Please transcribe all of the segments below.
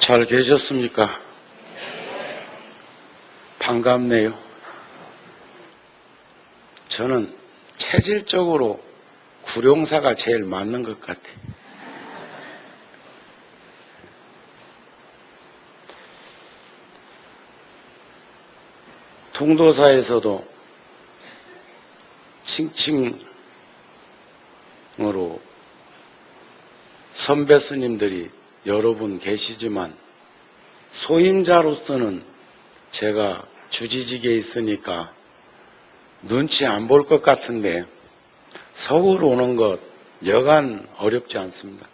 잘 계셨습니까? 반갑네요. 저는 체질적으로 구룡사가 제일 맞는 것 같아요. 통도사에서도 칭칭으로 선배 스님들이 여러 분 계시지만 소임자로서는 제가 주지직에 있으니까 눈치 안 볼 것 같은데 서울 오는 것 여간 어렵지 않습니다.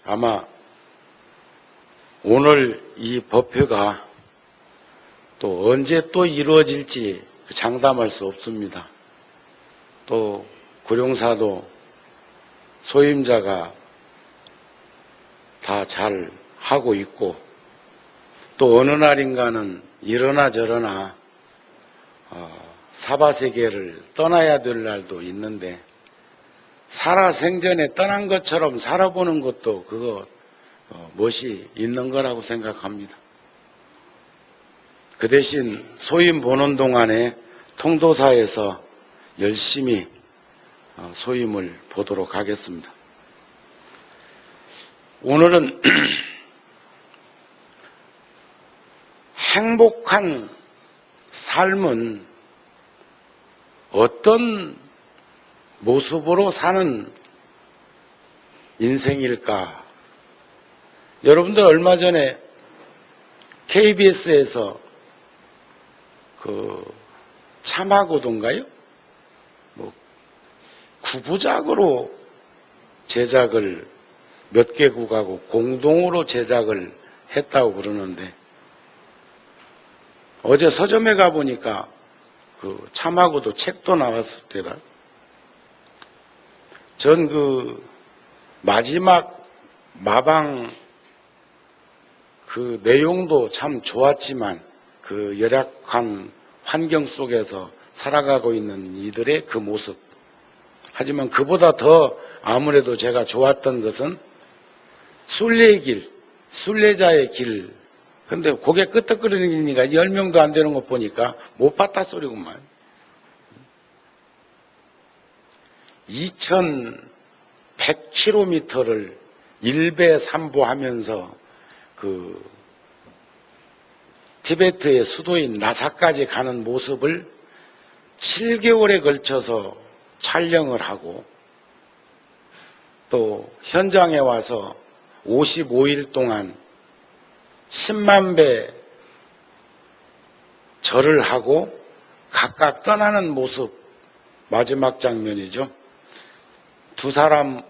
아마 오늘 이 법회가 또 언제 또 이루어질지 장담할 수 없습니다. 또 구룡사도 소임자가 다 잘 하고 있고 또 어느 날인가는 이러나 저러나 사바세계를 떠나야 될 날도 있는데 살아생전에 떠난 것처럼 살아보는 것도 그거 멋이 있는 거라고 생각합니다. 그 대신 소임 보는 동안에 통도사에서 열심히 소임을 보도록 하겠습니다. 오늘은 행복한 삶은 어떤 모습으로 사는 인생일까? 여러분들 얼마 전에 KBS에서 참하고도인가요? 구부작으로 제작을 몇 개국하고 공동으로 제작을 했다고 그러는데 어제 서점에 가보니까 참하고도 책도 나왔을 때라 전 마지막 마방 내용도 참 좋았지만 열악한 환경 속에서 살아가고 있는 이들의 그 모습. 하지만 그보다 더 아무래도 제가 좋았던 것은 순례의 길, 순례자의 길. 근데 고개 끄덕거리니까 10명도 안 되는 거 보니까 못 봤다 소리구만. 2100km를 일배삼보하면서 티베트의 수도인 나사까지 가는 모습을 7개월에 걸쳐서 촬영을 하고 또 현장에 와서 55일 동안 10만 배 절을 하고 각각 떠나는 모습 마지막 장면이죠. 두 사람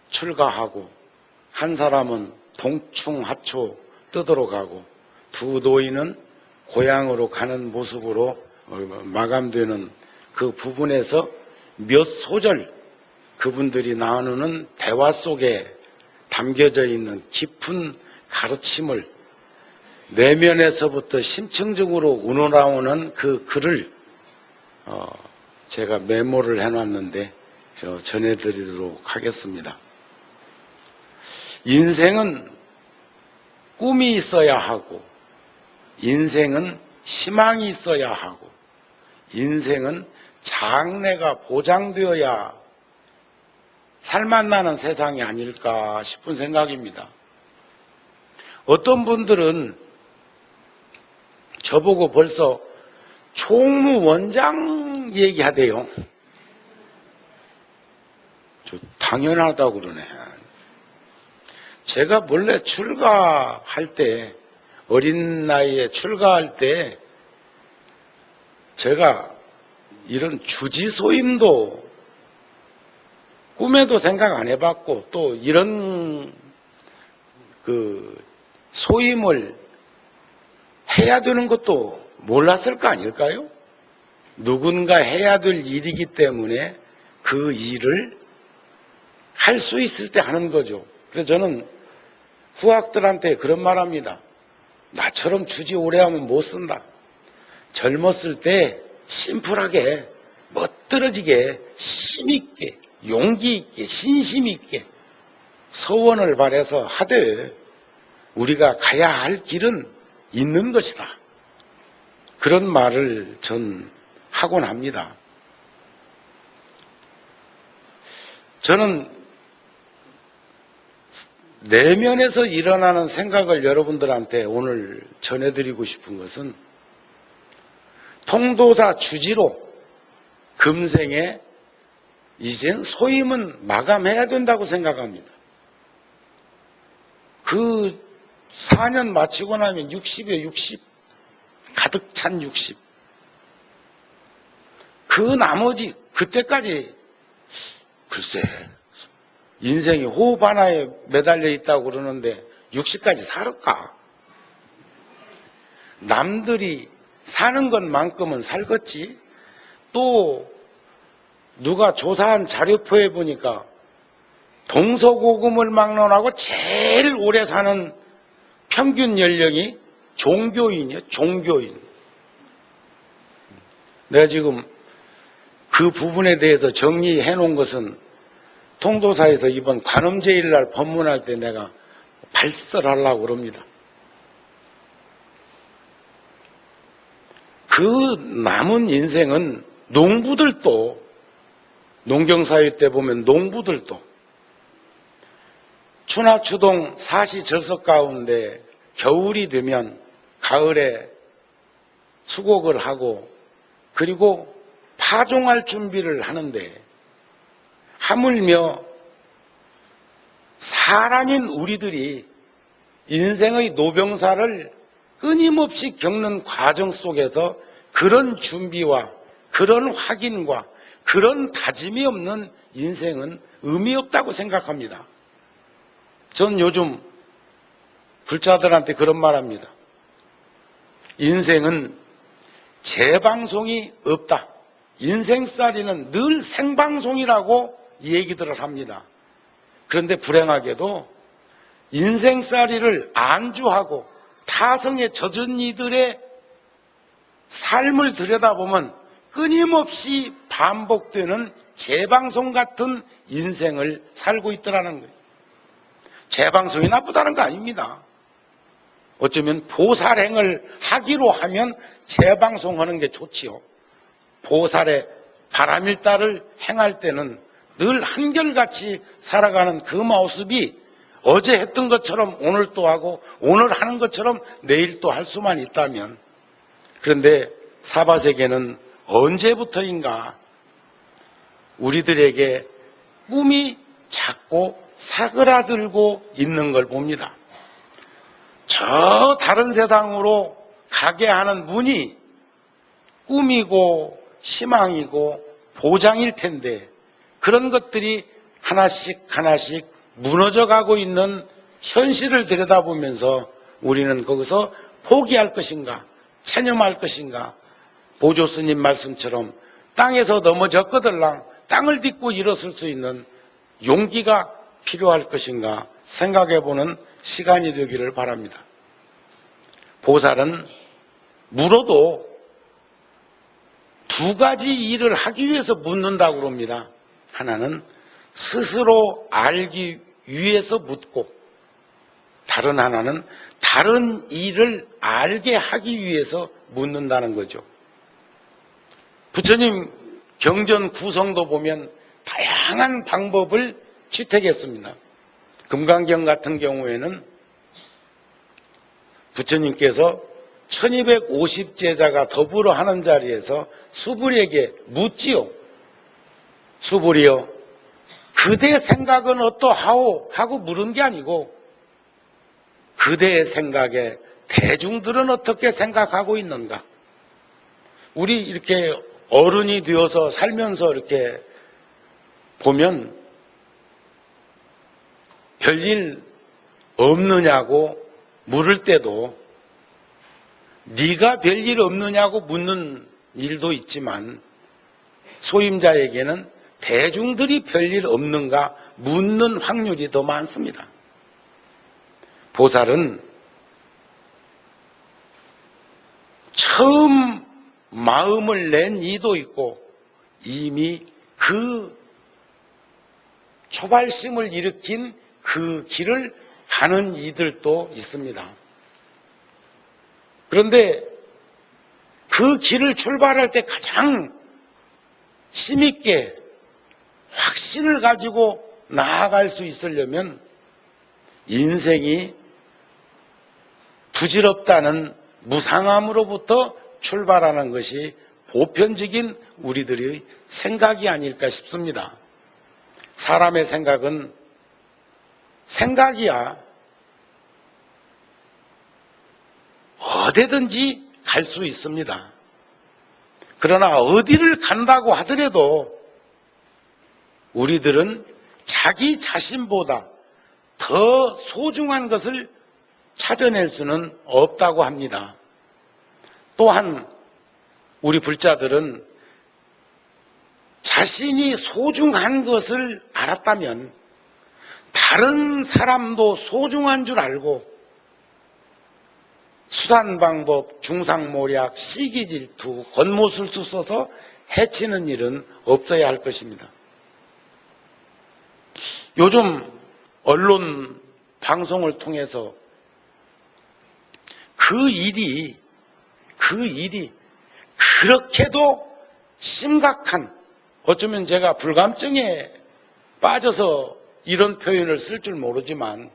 출가하고 한 사람은 동충하초 뜯으러 가고 두 노인은 고향으로 가는 모습으로 마감되는 그 부분에서 몇 소절 그분들이 나누는 대화 속에 담겨져 있는 깊은 가르침을 내면에서부터 심층적으로 우러나오는 그 글을 제가 메모를 해놨는데 전해드리도록 하겠습니다. 인생은 꿈이 있어야 하고 인생은 희망이 있어야 하고 인생은 장래가 보장되어야 살맛나는 세상이 아닐까 싶은 생각입니다. 어떤 분들은 저보고 벌써 총무원장 얘기하대요. 당연하다고 그러네. 제가 원래 출가할 때 어린 나이에 출가할 때 제가 이런 주지소임도 꿈에도 생각 안 해봤고 또 이런 소임을 해야 되는 것도 몰랐을 거 아닐까요? 누군가 해야 될 일이기 때문에 그 일을 할 수 있을 때 하는 거죠. 그래서 저는 후학들한테 그런 말 합니다. 나처럼 주지 오래 하면 못 쓴다. 젊었을 때 심플하게 멋들어지게 힘있게 용기 있게 신심 있게 서원을 바래서 하되 우리가 가야 할 길은 있는 것이다. 그런 말을 전 하곤 합니다. 저는 내면에서 일어나는 생각을 여러분들한테 오늘 전해드리고 싶은 것은 통도사 주지로 금생에 이젠 소임은 마감해야 된다고 생각합니다. 그 4년 마치고 나면 60에 60, 가득 찬 60. 그 나머지 그때까지 글쎄 인생이 호흡 하나에 매달려 있다고 그러는데 60까지 살을까? 남들이 사는 것만큼은 살겠지. 또 누가 조사한 자료표에 보니까 동서고금을 막론하고 제일 오래 사는 평균 연령이 종교인이에요. 종교인. 내가 지금 그 부분에 대해서 정리해 놓은 것은 통도사에서 이번 관음제일날 법문할 때 내가 발설하려고 그럽니다. 그 남은 인생은 농부들도, 농경사회 때 보면 농부들도 추나추동 사시절석 가운데 겨울이 되면 가을에 수곡을 하고 그리고 파종할 준비를 하는데 하물며 사람인 우리들이 인생의 노병사를 끊임없이 겪는 과정 속에서 그런 준비와 그런 확인과 그런 다짐이 없는 인생은 의미 없다고 생각합니다. 전 요즘 불자들한테 그런 말합니다. 인생은 재방송이 없다. 인생살이는 늘 생방송이라고 얘기들을 합니다. 그런데 불행하게도 인생살이를 안주하고 타성에 젖은 이들의 삶을 들여다보면 끊임없이 반복되는 재방송 같은 인생을 살고 있더라는 거예요. 재방송이 나쁘다는 거 아닙니다. 어쩌면 보살행을 하기로 하면 재방송하는 게 좋지요. 보살의 바람일다를 행할 때는 늘 한결같이 살아가는 그 모습이 어제 했던 것처럼 오늘 또 하고 오늘 하는 것처럼 내일 또 할 수만 있다면, 그런데 사바세계는 언제부터인가 우리들에게 꿈이 자꾸 사그라들고 있는 걸 봅니다. 저 다른 세상으로 가게 하는 문이 꿈이고 희망이고 보장일 텐데 그런 것들이 하나씩 하나씩 무너져 가고 있는 현실을 들여다보면서 우리는 거기서 포기할 것인가 체념할 것인가, 보조 스님 말씀처럼 땅에서 넘어졌거들랑 땅을 딛고 일어설 수 있는 용기가 필요할 것인가 생각해보는 시간이 되기를 바랍니다. 보살은 물어도 두 가지 일을 하기 위해서 묻는다고 합니다. 하나는 스스로 알기 위해서 묻고, 다른 하나는 다른 일을 알게 하기 위해서 묻는다는 거죠. 부처님 경전 구성도 보면 다양한 방법을 채택했습니다. 금강경 같은 경우에는 부처님께서 1250제자가 더불어 하는 자리에서 수불에게 묻지요. 수불이여, 그대 생각은 어떠하오? 하고 물은 게 아니고 그대의 생각에 대중들은 어떻게 생각하고 있는가? 우리 이렇게 어른이 되어서 살면서 이렇게 보면 별일 없느냐고 물을 때도 네가 별일 없느냐고 묻는 일도 있지만 소임자에게는 대중들이 별일 없는가 묻는 확률이 더 많습니다. 보살은 처음 마음을 낸 이도 있고 이미 그 초발심을 일으킨 그 길을 가는 이들도 있습니다. 그런데 그 길을 출발할 때 가장 힘있게 확신을 가지고 나아갈 수 있으려면 인생이 부질없다는 무상함으로부터 출발하는 것이 보편적인 우리들의 생각이 아닐까 싶습니다. 사람의 생각은 생각이야. 어디든지 갈 수 있습니다. 그러나 어디를 간다고 하더라도 우리들은 자기 자신보다 더 소중한 것을 찾아낼 수는 없다고 합니다. 또한 우리 불자들은 자신이 소중한 것을 알았다면 다른 사람도 소중한 줄 알고 수단방법, 중상모략, 시기질투, 겉모술수 써서 해치는 일은 없어야 할 것입니다. 요즘 언론 방송을 통해서 그 일이 그렇게도 심각한, 어쩌면 제가 불감증에 빠져서 이런 표현을 쓸 줄 모르지만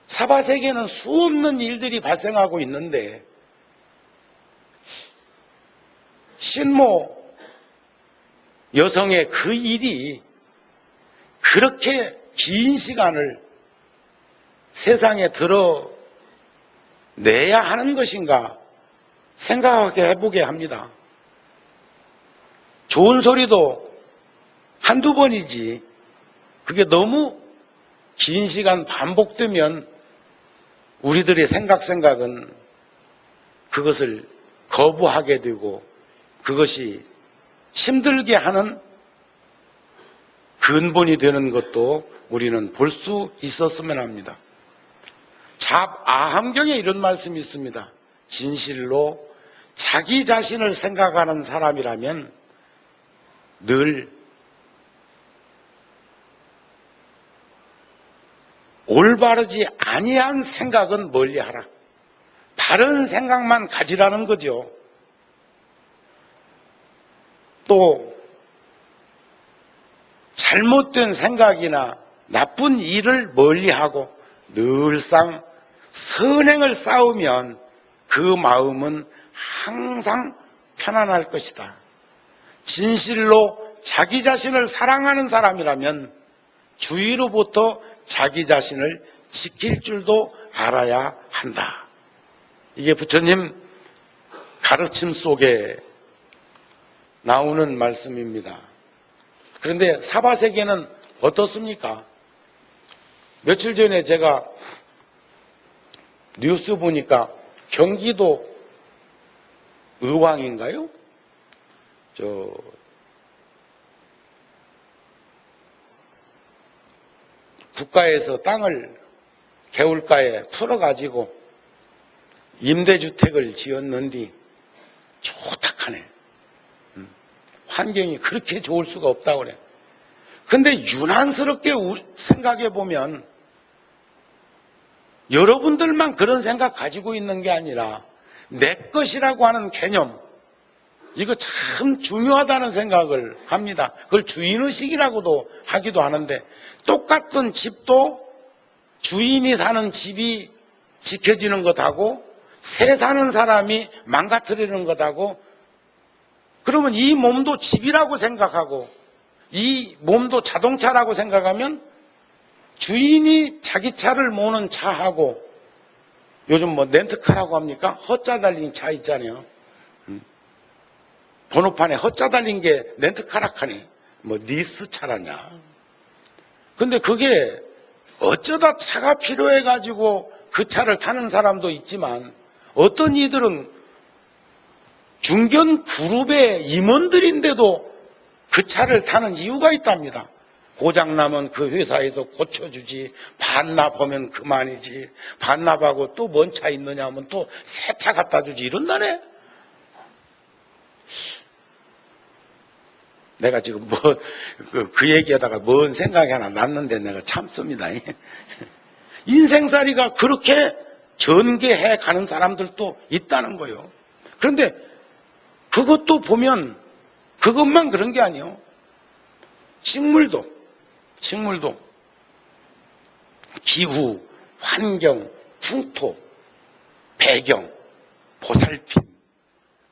사바세계는 수없는 일들이 발생하고 있는데 신모 여성의 그 일이 그렇게 긴 시간을 세상에 드러내야 하는 것인가 생각하게 해보게 합니다. 좋은 소리도 한두 번이지 그게 너무 긴 시간 반복되면 우리들의 생각은 그것을 거부하게 되고 그것이 힘들게 하는 근본이 되는 것도 우리는 볼 수 있었으면 합니다. 잡아함경에 이런 말씀이 있습니다. 진실로 자기 자신을 생각하는 사람이라면 늘 올바르지 아니한 생각은 멀리하라. 바른 생각만 가지라는 거죠. 또 잘못된 생각이나 나쁜 일을 멀리하고 늘상 선행을 쌓으면 그 마음은 항상 편안할 것이다. 진실로 자기 자신을 사랑하는 사람이라면 주위로부터 자기 자신을 지킬 줄도 알아야 한다. 이게 부처님 가르침 속에 나오는 말씀입니다. 그런데 사바세계는 어떻습니까? 며칠 전에 제가 뉴스 보니까 경기도 의왕인가요? 국가에서 땅을 개울가에 풀어가지고 임대주택을 지었는데 좋다 하네. 환경이 그렇게 좋을 수가 없다고 그래. 근데 유난스럽게 생각해 보면 여러분들만 그런 생각 가지고 있는 게 아니라 내 것이라고 하는 개념, 이거 참 중요하다는 생각을 합니다. 그걸 주인의식이라고도 하기도 하는데 똑같은 집도 주인이 사는 집이 지켜지는 것하고 새 사는 사람이 망가뜨리는 것하고, 그러면 이 몸도 집이라고 생각하고 이 몸도 자동차라고 생각하면 주인이 자기 차를 모는 차하고, 요즘 뭐 렌트카라고 합니까? 허자 달린 차 있잖아요. 번호판에 허자 달린 게 렌트카라 하네. 뭐 니스 차라냐. 근데 그게 어쩌다 차가 필요해가지고 그 차를 타는 사람도 있지만 어떤 이들은 중견 그룹의 임원들인데도 그 차를 타는 이유가 있답니다. 고장나면 그 회사에서 고쳐주지, 반납하면 그만이지, 반납하고 또 뭔 차 있느냐 하면 또 새 차 갖다 주지, 이런다네. 내가 지금 그 얘기하다가 뭔 생각이 하나 났는데 내가 참습니다. 인생살이가 그렇게 전개해 가는 사람들도 있다는 거예요. 그런데 그것도 보면 그것만 그런 게 아니에요. 식물도 기후, 환경, 풍토, 배경, 보살핌,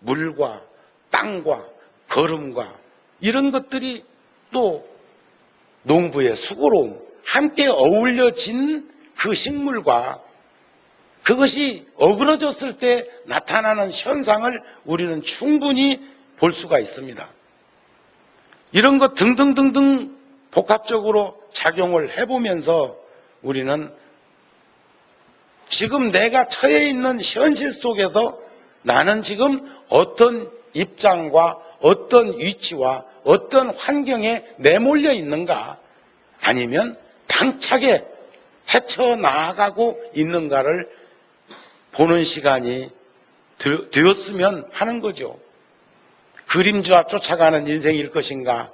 물과 땅과 걸음과 이런 것들이 또 농부의 수고로움 함께 어울려진 그 식물과 그것이 어그러졌을 때 나타나는 현상을 우리는 충분히 볼 수가 있습니다. 이런 것 등등등등 복합적으로 작용을 해보면서 우리는 지금 내가 처해 있는 현실 속에서 나는 지금 어떤 입장과 어떤 위치와 어떤 환경에 내몰려 있는가, 아니면 당차게 헤쳐나가고 있는가를 보는 시간이 되었으면 하는 거죠. 그림자 쫓아가는 인생일 것인가,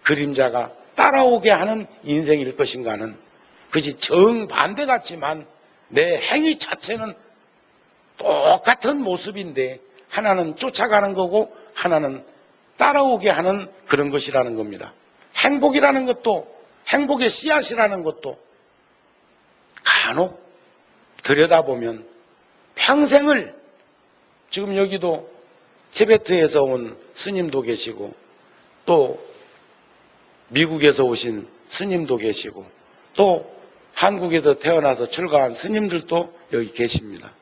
그림자가 따라오게 하는 인생일 것인가는 그것이 정반대 같지만 내 행위 자체는 똑같은 모습인데 하나는 쫓아가는 거고 하나는 따라오게 하는 그런 것이라는 겁니다. 행복이라는 것도, 행복의 씨앗이라는 것도 간혹 들여다보면 평생을, 지금 여기도 티베트에서 온 스님도 계시고 또 미국에서 오신 스님도 계시고 또 한국에서 태어나서 출가한 스님들도 여기 계십니다.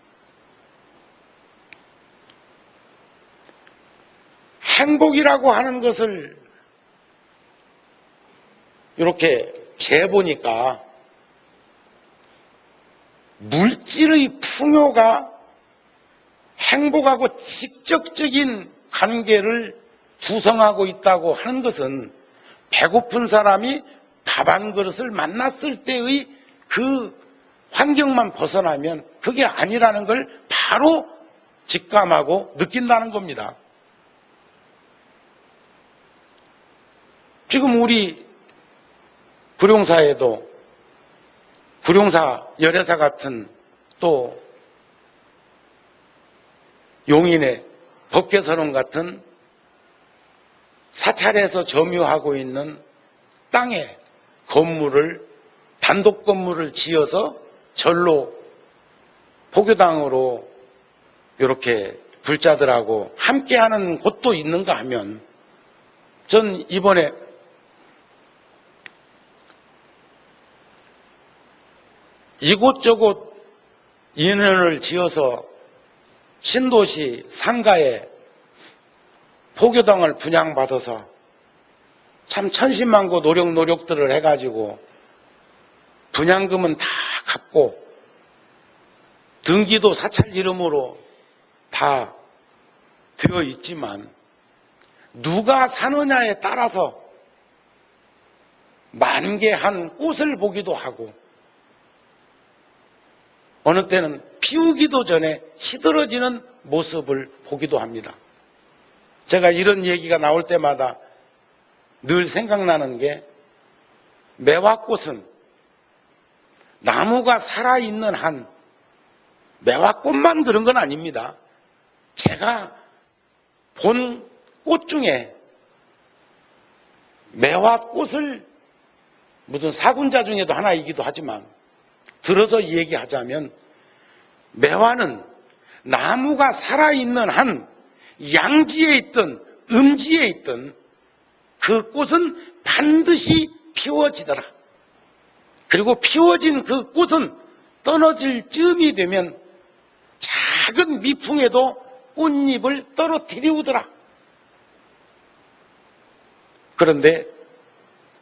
행복이라고 하는 것을 이렇게 재보니까 물질의 풍요가 행복하고 직접적인 관계를 구성하고 있다고 하는 것은 배고픈 사람이 밥 한 그릇을 만났을 때의 그 환경만 벗어나면 그게 아니라는 걸 바로 직감하고 느낀다는 겁니다. 지금 우리 구룡사에도 구룡사 열애사 같은 또 용인의 법계선원 같은 사찰에서 점유하고 있는 땅에 건물을, 단독 건물을 지어서 절로 포교당으로 이렇게 불자들하고 함께하는 곳도 있는가 하면, 전 이번에 이곳저곳 인연을 지어서 신도시 상가에 포교당을 분양받아서 참 천신만고 노력들을 해가지고 분양금은 다 갚고 등기도 사찰 이름으로 다 되어 있지만 누가 사느냐에 따라서 만개한 꽃을 보기도 하고 어느 때는 피우기도 전에 시들어지는 모습을 보기도 합니다. 제가 이런 얘기가 나올 때마다 늘 생각나는 게, 매화꽃은 나무가 살아있는 한, 매화꽃만 그런 건 아닙니다. 제가 본 꽃 중에 매화꽃을 무슨 사군자 중에도 하나이기도 하지만 들어서 얘기하자면, 매화는 나무가 살아있는 한 양지에 있든 음지에 있든 그 꽃은 반드시 피워지더라. 그리고 피워진 그 꽃은 떨어질 즈음이 되면 작은 미풍에도 꽃잎을 떨어뜨리우더라. 그런데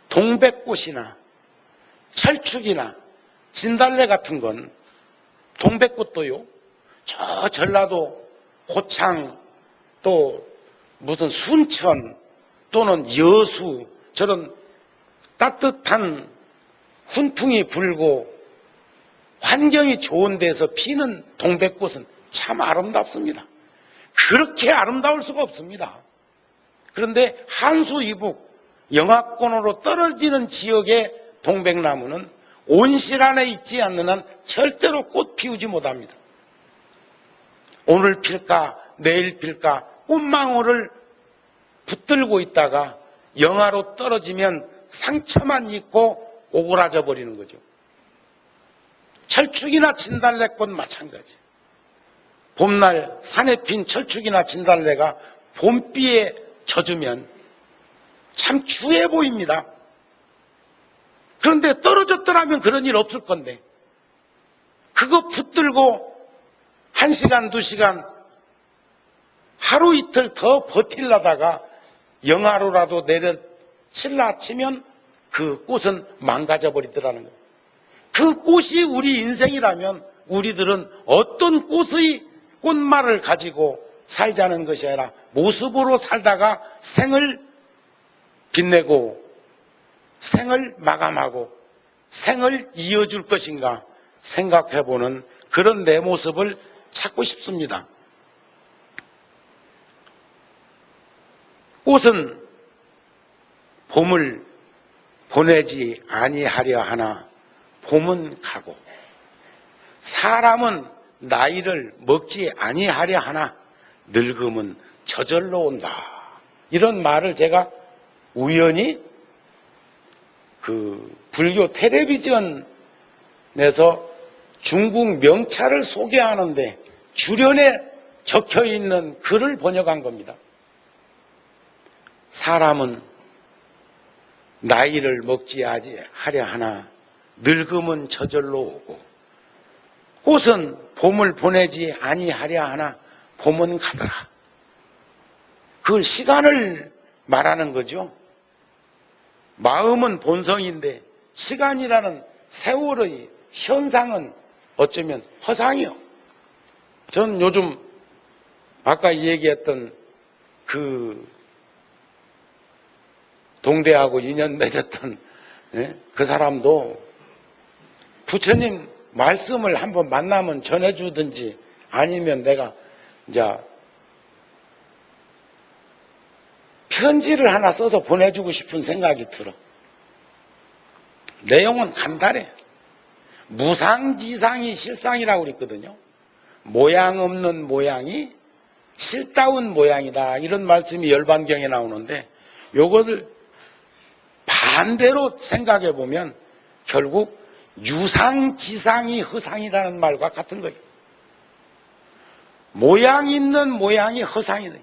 동백꽃이나 철쭉이나 진달래 같은 건, 동백꽃도요, 저 전라도 고창 또 무슨 순천 또는 여수, 저런 따뜻한 훈풍이 불고 환경이 좋은 데서 피는 동백꽃은 참 아름답습니다. 그렇게 아름다울 수가 없습니다. 그런데 한수 이북 영하권으로 떨어지는 지역의 동백나무는 온실 안에 있지 않는 한 절대로 꽃 피우지 못합니다. 오늘 필까 내일 필까 꽃망울을 붙들고 있다가 영하로 떨어지면 상처만 입고 오그라져 버리는 거죠. 철쭉이나 진달래꽃 마찬가지. 봄날 산에 핀 철쭉이나 진달래가 봄비에 젖으면 참 추해 보입니다. 그런데 떨어졌더라면 그런 일 없을 건데 그거 붙들고 1시간, 2시간, 하루 이틀 더 버틸라다가 영하로라도 내려칠라 치면 그 꽃은 망가져 버리더라는 거예요. 그 꽃이 우리 인생이라면 우리들은 어떤 꽃말을 가지고 살자는 것이 아니라 모습으로 살다가 생을 빛내고 생을 마감하고 생을 이어줄 것인가 생각해보는 그런 내 모습을 찾고 싶습니다. 꽃은 봄을 보내지 아니하려 하나 봄은 가고 사람은 나이를 먹지 아니하려 하나 늙음은 저절로 온다. 이런 말을 제가 우연히 그 불교 텔레비전에서 중국 명찰을 소개하는데 주련에 적혀있는 글을 번역한 겁니다. 사람은 나이를 먹지 하려 하나 늙음은 저절로 오고 꽃은 봄을 보내지 아니하려 하나 봄은 가더라. 그 시간을 말하는 거죠. 마음은 본성인데 시간이라는 세월의 현상은 어쩌면 허상이요. 전 요즘 아까 얘기했던 그 동대하고 인연 맺었던 그 사람도 부처님 말씀을 한번 만나면 전해주든지 아니면 내가 이제 편지를 하나 써서 보내주고 싶은 생각이 들어. 내용은 간단해. 무상지상이 실상이라고 그랬거든요. 모양 없는 모양이 실다운 모양이다. 이런 말씀이 열반경에 나오는데 요것을 반대로 생각해 보면 결국 유상지상이 허상이라는 말과 같은 거예요. 모양 있는 모양이 허상이다.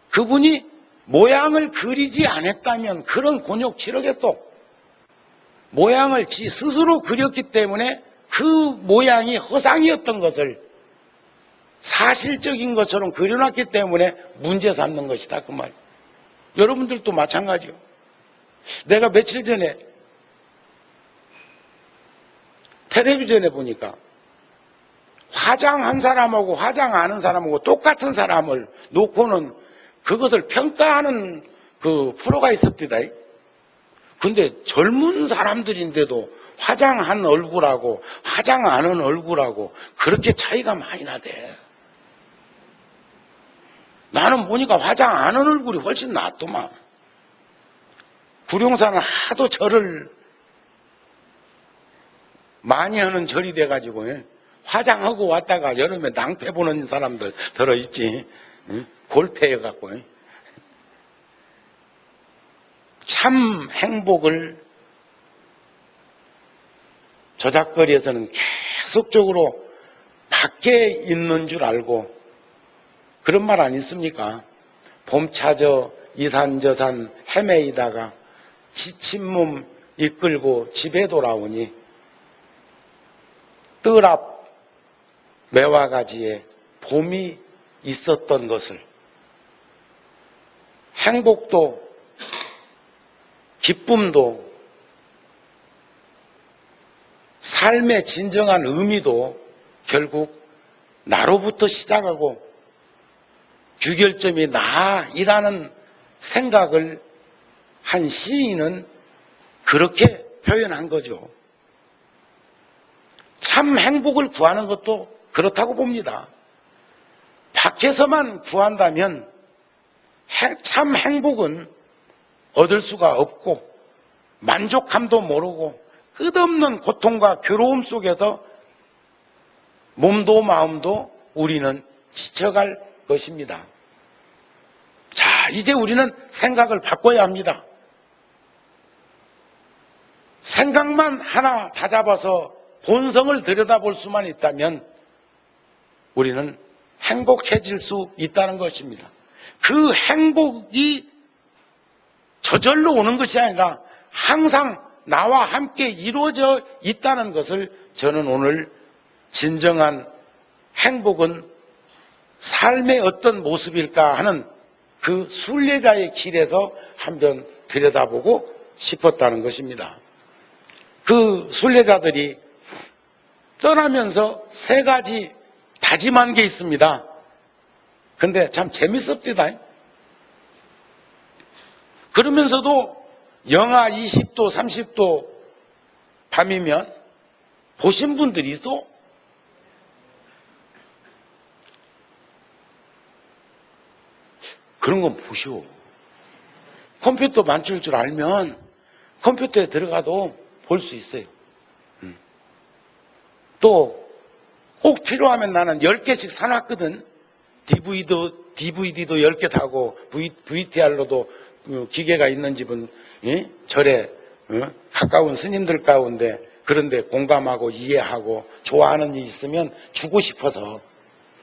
그분이 모양을 그리지 않았다면 그런 곤욕 치르겠어. 모양을 지 스스로 그렸기 때문에 그 모양이 허상이었던 것을 사실적인 것처럼 그려놨기 때문에 문제 삼는 것이다. 그 말. 여러분들도 마찬가지요. 내가 며칠 전에 텔레비전에 보니까 화장한 사람하고 화장 안 한 사람하고 똑같은 사람을 놓고는 그것을 평가하는 그 프로가 있었다. 근데 젊은 사람들인데도 화장한 얼굴하고 화장 안 한 얼굴하고 그렇게 차이가 많이 나대. 나는 보니까 화장 안 한 얼굴이 훨씬 낫더만. 구룡산은 하도 절을 많이 하는 절이 돼가지고 화장하고 왔다가 여름에 낭패 보는 사람들 들어있지. 골패여갖고. 참 행복을 저작거리에서는 계속적으로 밖에 있는 줄 알고 그런 말 안 있습니까? 봄 찾아 이산저산 헤매이다가 지친 몸 이끌고 집에 돌아오니 뜰 앞 매화가지에 봄이 있었던 것을 행복도 기쁨도 삶의 진정한 의미도 결국 나로부터 시작하고 규결점이 나이라는 생각을 한 시인은 그렇게 표현한 거죠. 참 행복을 구하는 것도 그렇다고 봅니다. 밖에서만 구한다면 참 행복은 얻을 수가 없고 만족함도 모르고 끝없는 고통과 괴로움 속에서 몸도 마음도 우리는 지쳐갈 것입니다. 자, 이제 우리는 생각을 바꿔야 합니다. 생각만 하나 다잡아서 본성을 들여다볼 수만 있다면 우리는 행복해질 수 있다는 것입니다. 그 행복이 저절로 오는 것이 아니라 항상 나와 함께 이루어져 있다는 것을 저는 오늘 진정한 행복은 삶의 어떤 모습일까 하는 그 순례자의 길에서 한번 들여다보고 싶었다는 것입니다. 그 순례자들이 떠나면서 세 가지 다짐한 게 있습니다. 근데 참 재밌었디다. 그러면서도 영하 20도, 30도 밤이면 보신 분들이 있어. 그런 건 보시오. 컴퓨터 만질 줄 알면 컴퓨터에 들어가도 볼 수 있어요. 또 꼭 필요하면 나는 10개씩 사놨거든. DVD도 10개 타고 VTR로도 기계가 있는 집은 절에 가까운 스님들 가운데 그런데 공감하고 이해하고 좋아하는 일이 있으면 주고 싶어서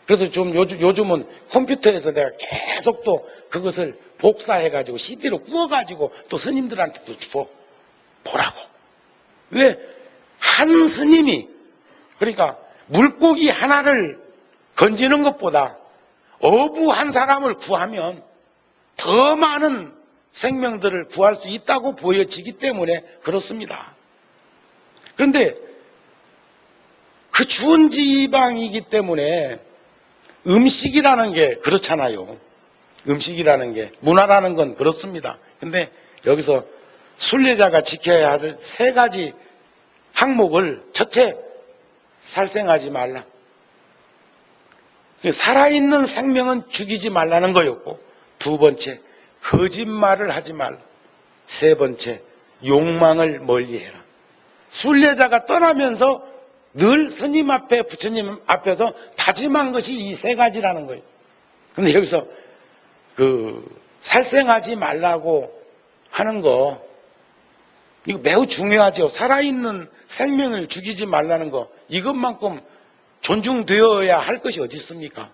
그래서 좀 요즘은 컴퓨터에서 내가 계속 또 그것을 복사해가지고 CD로 구워가지고 또 스님들한테도 주고 보라고. 왜? 한 스님이 그러니까 물고기 하나를 건지는 것보다 어부 한 사람을 구하면 더 많은 생명들을 구할 수 있다고 보여지기 때문에 그렇습니다. 그런데 그 추운 지방이기 때문에 음식이라는 게 그렇잖아요. 음식이라는 게 문화라는 건 그렇습니다. 근데 여기서 순례자가 지켜야 할 세 가지 항목을 첫째, 살생하지 말라. 살아있는 생명은 죽이지 말라는 거였고, 두 번째, 거짓말을 하지 말라. 세 번째, 욕망을 멀리해라. 순례자가 떠나면서 늘 스님 앞에 부처님 앞에서 다짐한 것이 이 세 가지라는 거예요. 근데 여기서 살생하지 말라고 하는 거 이거 매우 중요하죠. 살아있는 생명을 죽이지 말라는 거 이것만큼 존중되어야 할 것이 어디 있습니까?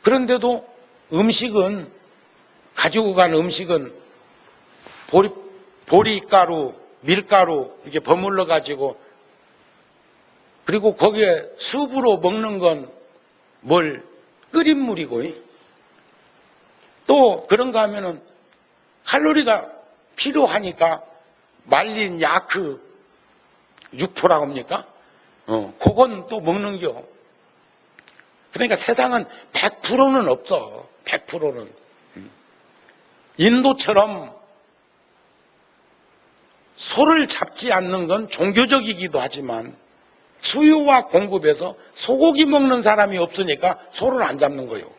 그런데도 음식은 가지고 간 음식은 보리가루, 밀가루 이렇게 버물러 가지고 그리고 거기에 수프로 먹는 건 뭘 끓인 물이고 또 그런가 하면은 칼로리가 필요하니까 말린 야크 육포라고 합니까? 그건 또 먹는겨. 그러니까 세상은 100%는 없어. 100%는. 인도처럼 소를 잡지 않는 건 종교적이기도 하지만 수요와 공급에서 소고기 먹는 사람이 없으니까 소를 안 잡는 거예요.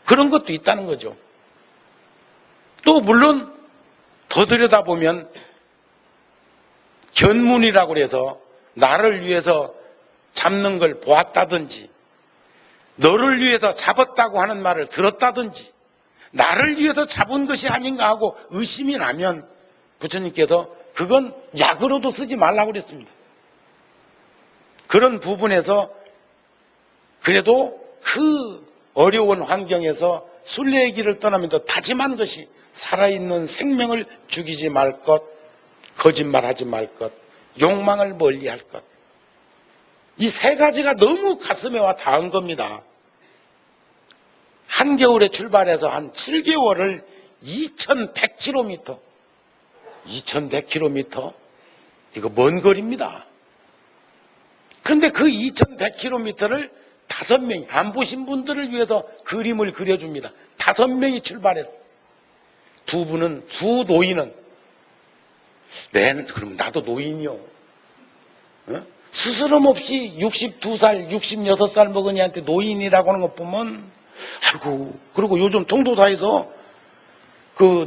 그런 것도 있다는 거죠. 또 물론 더 들여다보면 견문이라고 해서 나를 위해서 잡는 걸 보았다든지 너를 위해서 잡았다고 하는 말을 들었다든지 나를 위해서 잡은 것이 아닌가 하고 의심이 나면 부처님께서 그건 약으로도 쓰지 말라고 그랬습니다. 그런 부분에서 그래도 그 어려운 환경에서 순례의 길을 떠나면서 다짐한 것이 살아있는 생명을 죽이지 말 것, 거짓말하지 말 것, 욕망을 멀리할 것. 이 세 가지가 너무 가슴에 와 닿은 겁니다. 한겨울에 출발해서 한 7개월을 2100km, 2100km 이거 먼 거리입니다. 그런데 그 2100km를 5명이 안 보신 분들을 위해서 그림을 그려줍니다. 5명이 출발했어요. 두 노인은 그럼 나도 노인이요. 스스럼 없이 62살, 66살 먹은 이한테 노인이라고 하는 것 보면 아이고. 그리고 요즘 통도사에서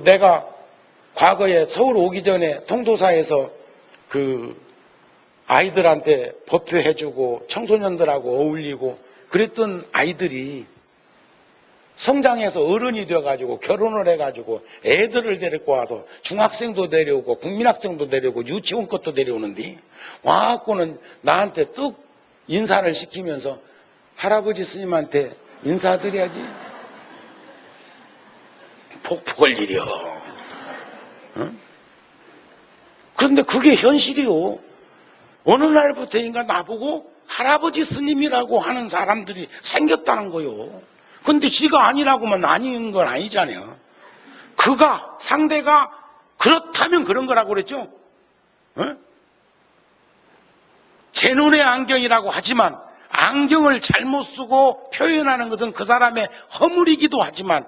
내가 과거에 서울 오기 전에 통도사에서 그 아이들한테 법회해주고 청소년들하고 어울리고 그랬던 아이들이 성장해서 어른이 되어가지고 결혼을 해가지고 애들을 데리고 와서 중학생도 데려오고 국민학생도 데려오고 유치원 것도 데려오는데 와갖고는 나한테 뚝 인사를 시키면서 할아버지 스님한테 인사드려야지. 폭폭을 일이여. 응? 그런데 그게 현실이요. 어느 날부터인가 나보고 할아버지 스님이라고 하는 사람들이 생겼다는 거요. 근데 지가 아니라고만 아닌 건 아니잖아요. 그가, 상대가 그렇다면 그런 거라고 그랬죠. 어? 제 눈의 안경이라고 하지만 안경을 잘못 쓰고 표현하는 것은 그 사람의 허물이기도 하지만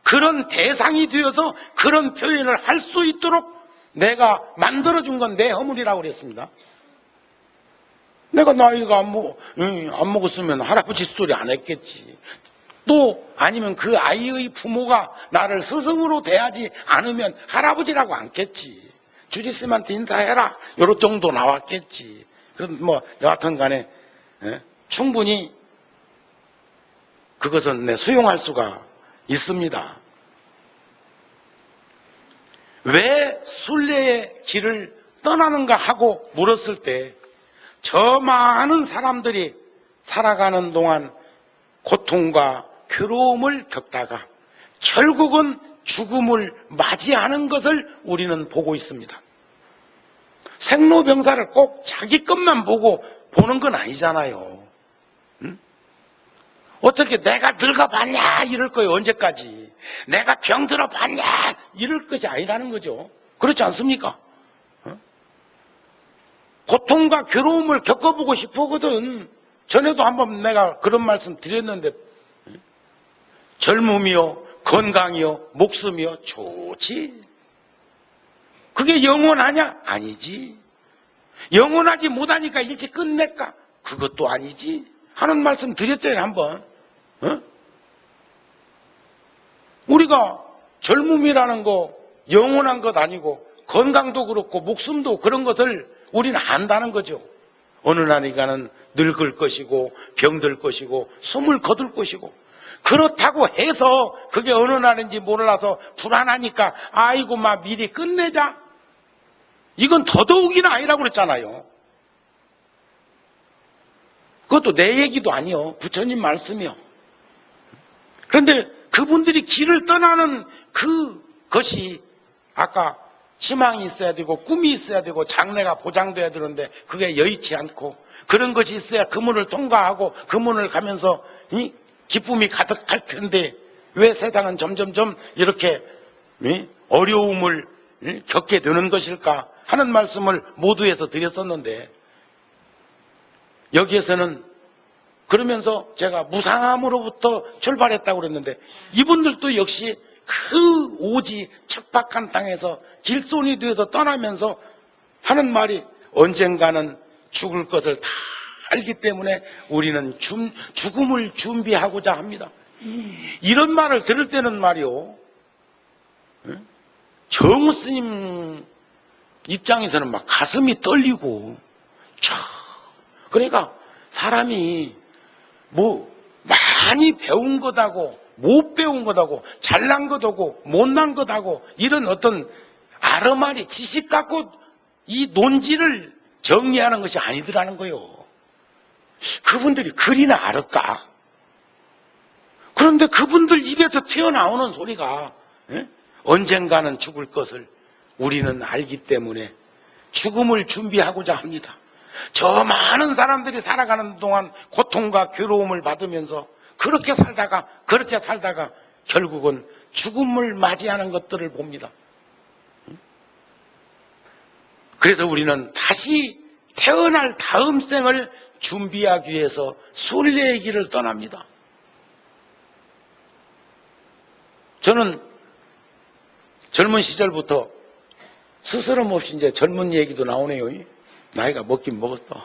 그런 대상이 되어서 그런 표현을 할 수 있도록 내가 만들어준 건 내 허물이라고 그랬습니다. 내가 나이가 안 먹었으면 할아버지 소리 안 했겠지. 또 아니면 그 아이의 부모가 나를 스승으로 대하지 않으면 할아버지라고 않겠지. 주지스님한테 인사해라. 요런 정도 나왔겠지. 그럼 뭐 여하튼 간에 충분히 그것은 수용할 수가 있습니다. 왜 순례의 길을 떠나는가 하고 물었을 때 저 많은 사람들이 살아가는 동안 고통과 괴로움을 겪다가 결국은 죽음을 맞이하는 것을 우리는 보고 있습니다. 생로병사를 꼭 자기 것만 보고 보는 건 아니잖아요. 응? 어떻게 내가 늙어봤냐 이럴 거예요. 언제까지. 내가 병들어봤냐 이럴 것이 아니라는 거죠. 그렇지 않습니까? 고통과 괴로움을 겪어보고 싶거든. 전에도 한번 내가 그런 말씀 드렸는데 젊음이요 건강이요 목숨이요 좋지. 그게 영원하냐? 아니지. 영원하지 못하니까 일찍 끝낼까? 그것도 아니지. 하는 말씀 드렸잖아요 한번. 우리가 젊음이라는 거 영원한 것 아니고 건강도 그렇고 목숨도 그런 것을 우리는 안다는 거죠. 어느 날인가는 늙을 것이고 병들 것이고 숨을 거둘 것이고 그렇다고 해서 그게 어느 날인지 몰라서 불안하니까 아이고 막 미리 끝내자. 이건 더더욱이나 아니라고 그랬잖아요. 그것도 내 얘기도 아니요. 부처님 말씀이요. 그런데 그분들이 길을 떠나는 그것이 아까 희망이 있어야 되고 꿈이 있어야 되고 장래가 보장돼야 되는데 그게 여의치 않고 그런 것이 있어야 그 문을 통과하고 그 문을 가면서 기쁨이 가득할 텐데 왜 세상은 점점점 이렇게 어려움을 겪게 되는 것일까 하는 말씀을 모두에서 드렸었는데 여기에서는 그러면서 제가 무상함으로부터 출발했다고 그랬는데 이분들도 역시 그 오지 척박한 땅에서 길손이 되어서 떠나면서 하는 말이 언젠가는 죽을 것을 다 알기 때문에 우리는 죽음을 준비하고자 합니다. 이런 말을 들을 때는 말이요. 정우 스님 입장에서는 막 가슴이 떨리고 그러니까 사람이 뭐 많이 배운 것하고 못 배운 것하고 잘난 것하고 못난 것하고 이런 어떤 아르마리 지식 갖고 이 논지를 정리하는 것이 아니더라는 거요. 그분들이 글이나 알을까? 그런데 그분들 입에서 튀어나오는 소리가 언젠가는 죽을 것을 우리는 알기 때문에 죽음을 준비하고자 합니다. 저 많은 사람들이 살아가는 동안 고통과 괴로움을 받으면서 그렇게 살다가 결국은 죽음을 맞이하는 것들을 봅니다. 그래서 우리는 다시 태어날 다음 생을 준비하기 위해서 순례의 길을 떠납니다. 저는 젊은 시절부터 스스럼 없이 이제 젊은 얘기도 나오네요. 나이가 먹긴 먹었어.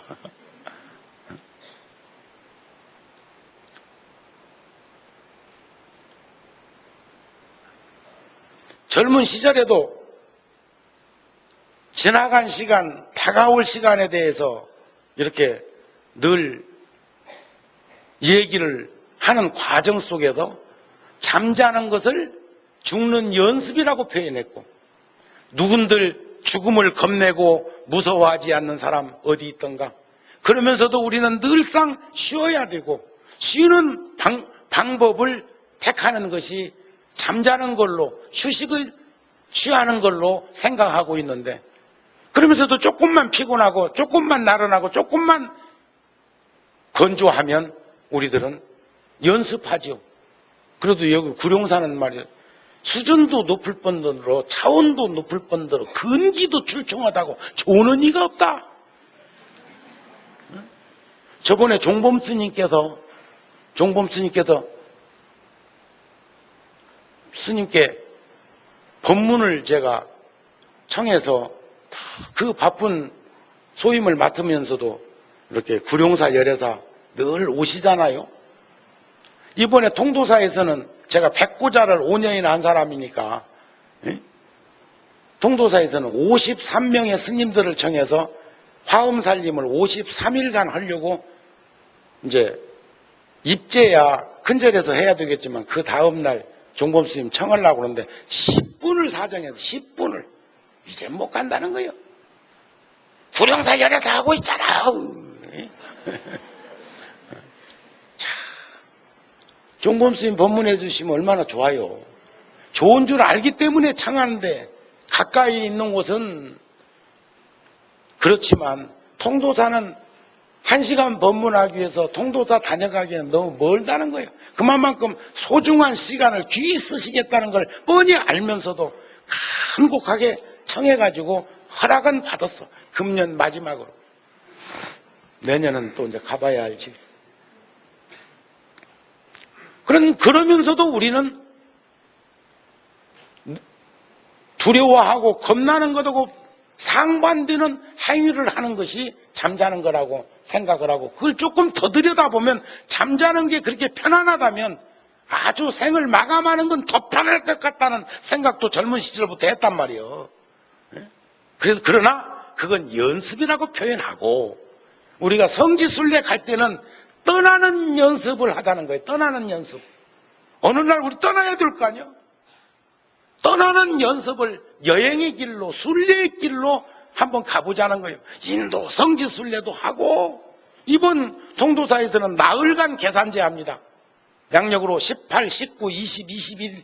젊은 시절에도 지나간 시간, 다가올 시간에 대해서 이렇게 늘 얘기를 하는 과정 속에서 잠자는 것을 죽는 연습이라고 표현했고, 누군들 죽음을 겁내고 무서워하지 않는 사람 어디 있던가. 그러면서도 우리는 늘상 쉬어야 되고, 쉬는 방법을 택하는 것이 잠자는 걸로, 휴식을 취하는 걸로 생각하고 있는데, 그러면서도 조금만 피곤하고 조금만 나른하고 조금만 건조하면 우리들은 연습하죠. 그래도 여기 구룡산은 말이에요, 수준도 높을 뿐더러 차원도 높을 뿐더러 근기도 출중하다고 조는 이가 없다. 저번에 종범 스님께서 스님께 법문을 제가 청해서 그 바쁜 소임을 맡으면서도 이렇게 구룡사 열애사 늘 오시잖아요. 이번에 통도사에서는 제가 백고자를 5년이나 한 사람이니까, 통도사에서는 53명의 스님들을 청해서 화엄살림을 53일간 하려고 이제 입제야 큰절에서 해야 되겠지만 그 다음날 종범스님 청하려고 그러는데 10분을 사정해서 10분을 이제 못 간다는 거예요. 구룡사 열애사 하고 있잖아. 자, 종범스님 법문해 주시면 얼마나 좋아요. 좋은 줄 알기 때문에 청하는데, 가까이 있는 곳은 그렇지만 통도사는 1시간 법문하기 위해서 통도사 다녀가기에는 너무 멀다는 거예요. 그만큼 소중한 시간을 귀히 쓰시겠다는 걸 뻔히 알면서도 간곡하게 청해가지고 허락은 받았어. 금년 마지막으로. 내년은 또 이제 가봐야 알지. 그러면서도 우리는 두려워하고 겁나는 것하고 상반되는 행위를 하는 것이 잠자는 거라고 생각을 하고, 그걸 조금 더 들여다보면 잠자는 게 그렇게 편안하다면 아주 생을 마감하는 건 더 편할 것 같다는 생각도 젊은 시절부터 했단 말이에요. 그러나 그건 연습이라고 표현하고, 우리가 성지순례 갈 때는 떠나는 연습을 하자는 거예요. 떠나는 연습. 어느 날 우리 떠나야 될 거 아니에요. 떠나는 연습을 여행의 길로, 순례의 길로 한번 가보자는 거예요. 인도 성지순례도 하고, 이번 통도사에서는 나흘간 계산제 합니다. 양력으로 18, 19, 20, 21.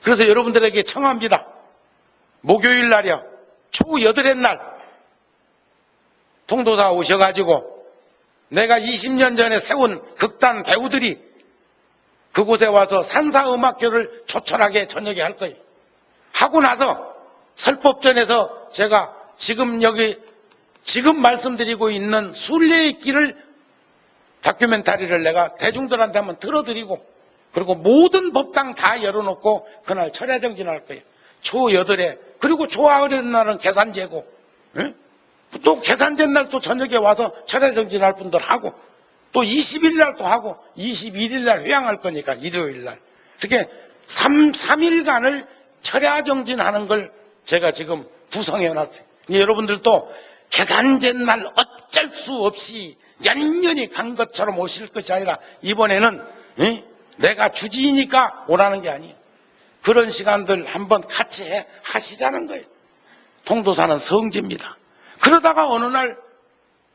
그래서 여러분들에게 청합니다. 목요일 날이요, 초 8의 날 통도사 오셔가지고 내가 20년 전에 세운 극단 배우들이 그곳에 와서 산사음악교를 조촐하게 저녁에 할 거예요. 하고 나서 설법전에서 제가 지금 말씀드리고 있는 순례의 길을 다큐멘터리를 내가 대중들한테 한번 틀어드리고, 그리고 모든 법당 다 열어놓고 그날 철야정진할 거예요. 초 8에. 그리고 초 9의 날은 계산제고, 또 계산제 날 또 저녁에 와서 철야정진할 분들 하고, 또 20일 날 또 하고, 21일 날 회양할 거니까 일요일 날. 이렇게 3일간을 철야정진하는 걸 제가 지금 구성해놨어요. 여러분들도 계산제 날 어쩔 수 없이 연연히 간 것처럼 오실 것이 아니라, 이번에는 내가 주지니까 오라는 게 아니에요. 그런 시간들 한번 같이 하시자는 거예요. 통도사는 성지입니다. 그러다가 어느 날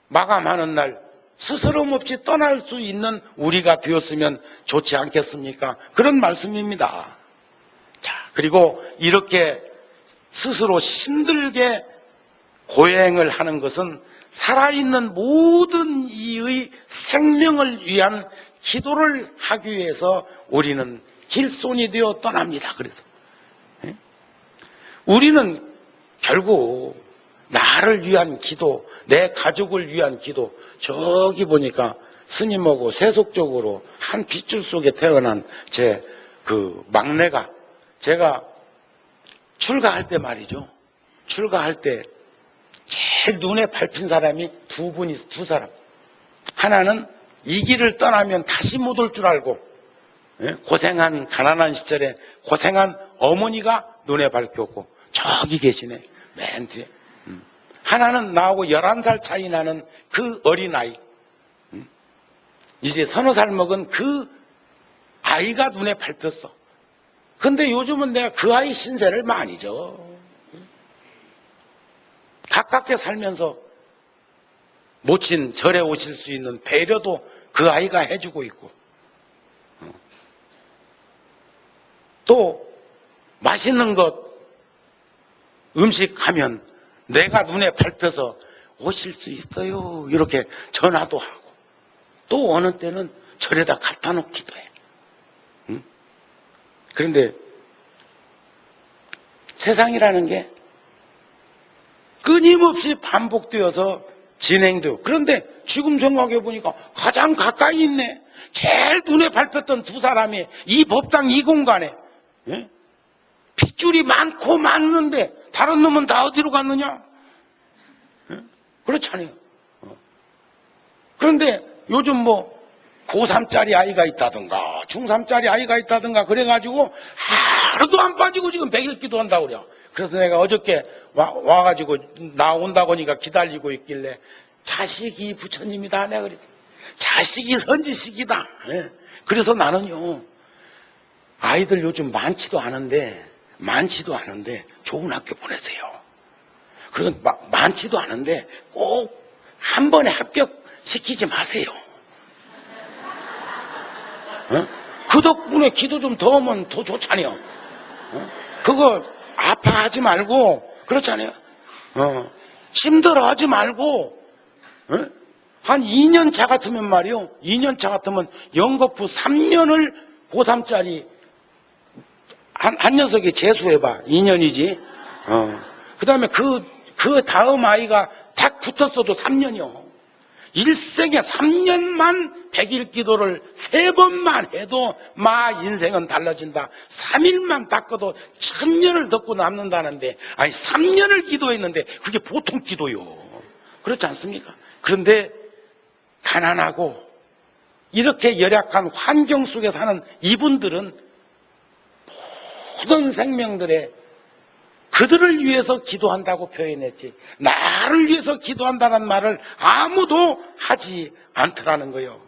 마감하는 날 스스럼 없이 떠날 수 있는 우리가 되었으면 좋지 않겠습니까? 그런 말씀입니다. 자, 그리고 이렇게 스스로 힘들게 고행을 하는 것은 살아있는 모든 이의 생명을 위한 기도를 하기 위해서 우리는 길손이 되어 떠납니다. 그래서 우리는 결국 나를 위한 기도, 내 가족을 위한 기도, 저기 보니까 스님하고 세속적으로 한 빗줄 속에 태어난 제 그 막내가, 제가 출가할 때 말이죠, 출가할 때 제일 눈에 밟힌 사람이 두 사람. 하나는 이 길을 떠나면 다시 못 올 줄 알고 고생한, 가난한 시절에 고생한 어머니가 눈에 밟혔고, 저기 계시네. 맨 뒤에. 하나는 나하고 11살 차이 나는 그 어린아이. 이제 서너 살 먹은 그 아이가 눈에 밟혔어. 근데 요즘은 내가 그 아이 신세를 많이 져. 가깝게 살면서 모친 절에 오실 수 있는 배려도 그 아이가 해주고 있고, 또 맛있는 것 음식 하면 내가 눈에 밟혀서 오실 수 있어요 이렇게 전화도 하고, 또 어느 때는 절에다 갖다 놓기도 해. 그런데 세상이라는 게 끊임없이 반복되어서 진행돼요. 그런데 지금 생각해 보니까 가장 가까이 있네. 제일 눈에 밟혔던 두 사람이 이 법당 이 공간에, 예? 핏줄이 많고 많은데 다른 놈은 다 어디로 갔느냐? 예? 그렇잖아요. 그런데 요즘 뭐 고3짜리 아이가 있다든가 중3짜리 아이가 있다든가 그래가지고 하루도 안 빠지고 지금 100일 기도한다고 그래요. 그래서 내가 어저께 와가지고 나온다고 하니까 기다리고 있길래 자식이 부처님이다 내가 그랬지. 자식이 선지식이다. 예. 그래서 나는요, 아이들 요즘 많지도 않은데 좋은 학교 보내세요. 그리고 많지도 않은데 꼭 한 번에 합격시키지 마세요. 그 덕분에 기도 좀 더 하면 더 좋잖아요. 그거 아파하지 말고, 그렇잖아요. 힘들어하지 말고, 한 2년 차 같으면 말이요. 2년 차 같으면 연거푸 3년을 고3짜리 한 녀석이 재수해봐. 2년이지. 그 다음에 그 다음 아이가 딱 붙었어도 3년이요. 일생에 3년만 100일 기도를 3번만 해도 인생은 달라진다. 3일만 닦아도 1000년을 덮고 남는다는데, 아니 3년을 기도했는데 그게 보통 기도요. 그렇지 않습니까? 그런데 가난하고 이렇게 열악한 환경 속에 사는 이분들은 모든 생명들의 그들을 위해서 기도한다고 표현했지, 나를 위해서 기도한다는 말을 아무도 하지 않더라는 거예요.